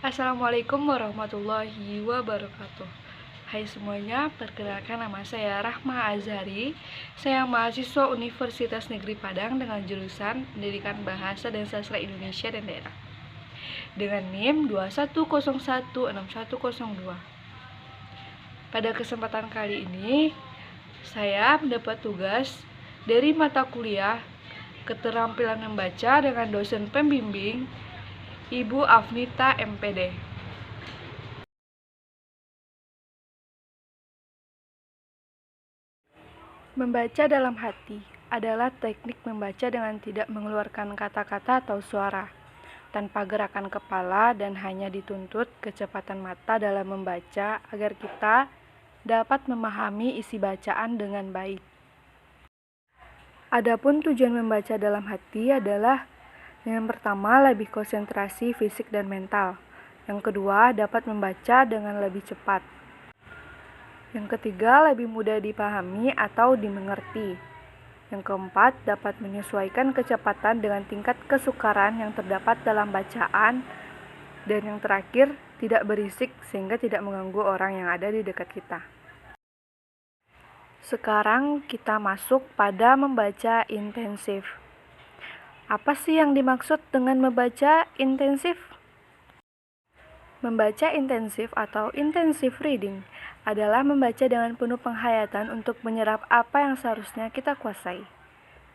Assalamualaikum warahmatullahi wabarakatuh. Hai semuanya, perkenalkan nama saya Rahma Azhari. Saya mahasiswa Universitas Negeri Padang dengan jurusan Pendidikan Bahasa dan Sastra Indonesia dan Daerah dengan NIM 21016102. Pada kesempatan kali ini, saya mendapat tugas dari mata kuliah Keterampilan Membaca dengan dosen pembimbing Ibu Afnita MPD. Membaca dalam hati adalah teknik membaca dengan tidak mengeluarkan kata-kata atau suara, tanpa gerakan kepala dan hanya dituntut kecepatan mata dalam membaca agar kita dapat memahami isi bacaan dengan baik. Adapun tujuan membaca dalam hati adalah yang pertama lebih konsentrasi fisik dan mental, yang kedua dapat membaca dengan lebih cepat, yang ketiga lebih mudah dipahami atau dimengerti, yang keempat dapat menyesuaikan kecepatan dengan tingkat kesukaran yang terdapat dalam bacaan, dan yang terakhir tidak berisik sehingga tidak mengganggu orang yang ada di dekat kita. Sekarang kita masuk pada membaca intensif. Apa sih yang dimaksud dengan membaca intensif? Membaca intensif atau intensive reading adalah membaca dengan penuh penghayatan untuk menyerap apa yang seharusnya kita kuasai.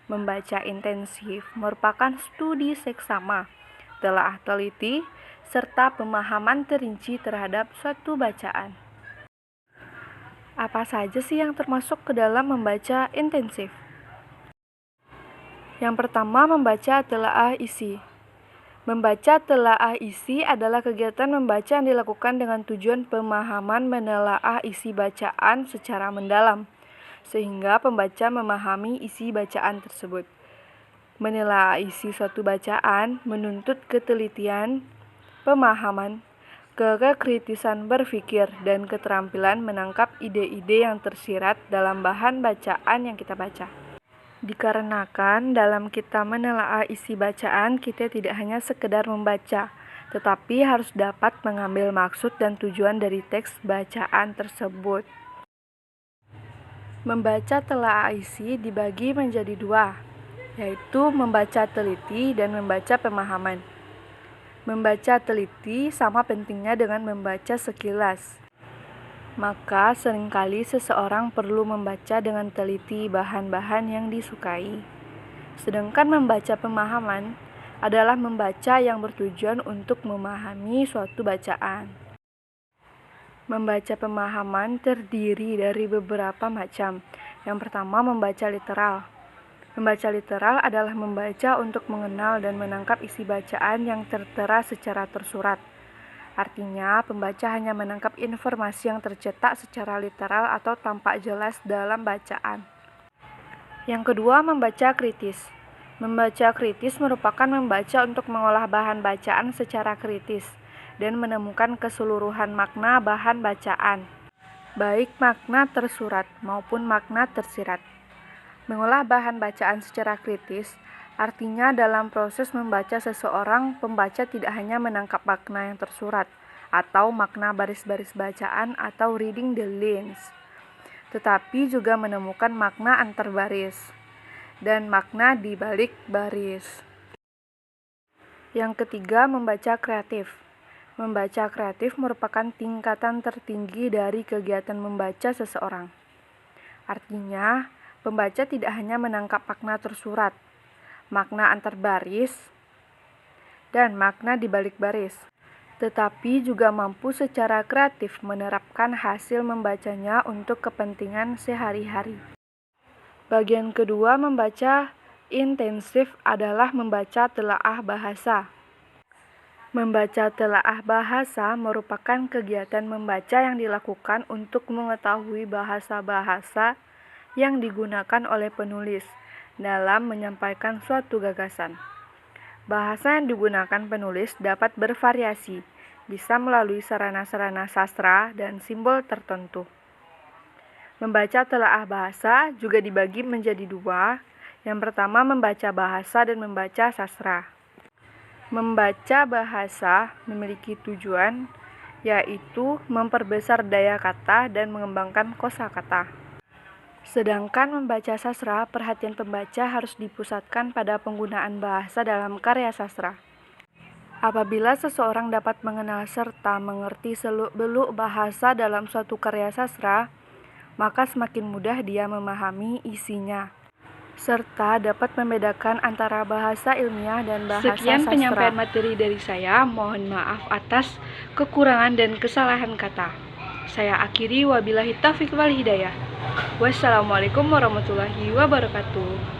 Membaca intensif merupakan studi seksama, telaah teliti, serta pemahaman terinci terhadap suatu bacaan. Apa saja sih yang termasuk ke dalam membaca intensif? Yang pertama, membaca telaah isi. Membaca telaah isi adalah kegiatan membaca yang dilakukan dengan tujuan pemahaman menelaah isi bacaan secara mendalam, sehingga pembaca memahami isi bacaan tersebut. Menelaah isi suatu bacaan menuntut ketelitian, pemahaman, kekritisan berpikir, dan keterampilan menangkap ide-ide yang tersirat dalam bahan bacaan yang kita baca. Dikarenakan dalam kita menelaah isi bacaan, kita tidak hanya sekedar membaca, tetapi harus dapat mengambil maksud dan tujuan dari teks bacaan tersebut. Membaca telaah isi dibagi menjadi dua, yaitu membaca teliti dan membaca pemahaman. Membaca teliti sama pentingnya dengan membaca sekilas. Maka seringkali seseorang perlu membaca dengan teliti bahan-bahan yang disukai. Sedangkan membaca pemahaman adalah membaca yang bertujuan untuk memahami suatu bacaan. Membaca pemahaman terdiri dari beberapa macam. Yang pertama, membaca literal. Membaca literal adalah membaca untuk mengenal dan menangkap isi bacaan yang tertera secara tersurat. Artinya, pembaca hanya menangkap informasi yang tercetak secara literal atau tampak jelas dalam bacaan. Yang kedua, membaca kritis. Membaca kritis merupakan membaca untuk mengolah bahan bacaan secara kritis dan menemukan keseluruhan makna bahan bacaan, baik makna tersurat maupun makna tersirat. Mengolah bahan bacaan secara kritis artinya dalam proses membaca seseorang, pembaca tidak hanya menangkap makna yang tersurat atau makna baris-baris bacaan atau reading the lines, tetapi juga menemukan makna antar baris dan makna di balik baris. Yang ketiga, membaca kreatif. Membaca kreatif merupakan tingkatan tertinggi dari kegiatan membaca seseorang. Artinya, pembaca tidak hanya menangkap makna tersurat, makna antar baris, dan makna di balik baris, tetapi juga mampu secara kreatif menerapkan hasil membacanya untuk kepentingan sehari-hari. Bagian kedua membaca intensif adalah membaca telaah bahasa. Membaca telaah bahasa merupakan kegiatan membaca yang dilakukan untuk mengetahui bahasa-bahasa yang digunakan oleh penulis dalam menyampaikan suatu gagasan. Bahasa yang digunakan penulis dapat bervariasi, bisa melalui sarana-sarana sastra dan simbol tertentu. Membaca telaah bahasa juga dibagi menjadi dua. Yang pertama, membaca bahasa dan membaca sastra. Membaca bahasa memiliki tujuan, yaitu memperbesar daya kata dan mengembangkan kosakata. Sedangkan membaca sastra, perhatian pembaca harus dipusatkan pada penggunaan bahasa dalam karya sastra. Apabila seseorang dapat mengenal serta mengerti seluk-beluk bahasa dalam suatu karya sastra, maka semakin mudah dia memahami isinya, serta dapat membedakan antara bahasa ilmiah dan bahasa Sekian sastra. penyampaian materi dari saya. Mohon maaf atas kekurangan dan kesalahan kata. Saya akhiri, wabillahi taufiq wal hidayah. Wassalamualaikum warahmatullahi wabarakatuh.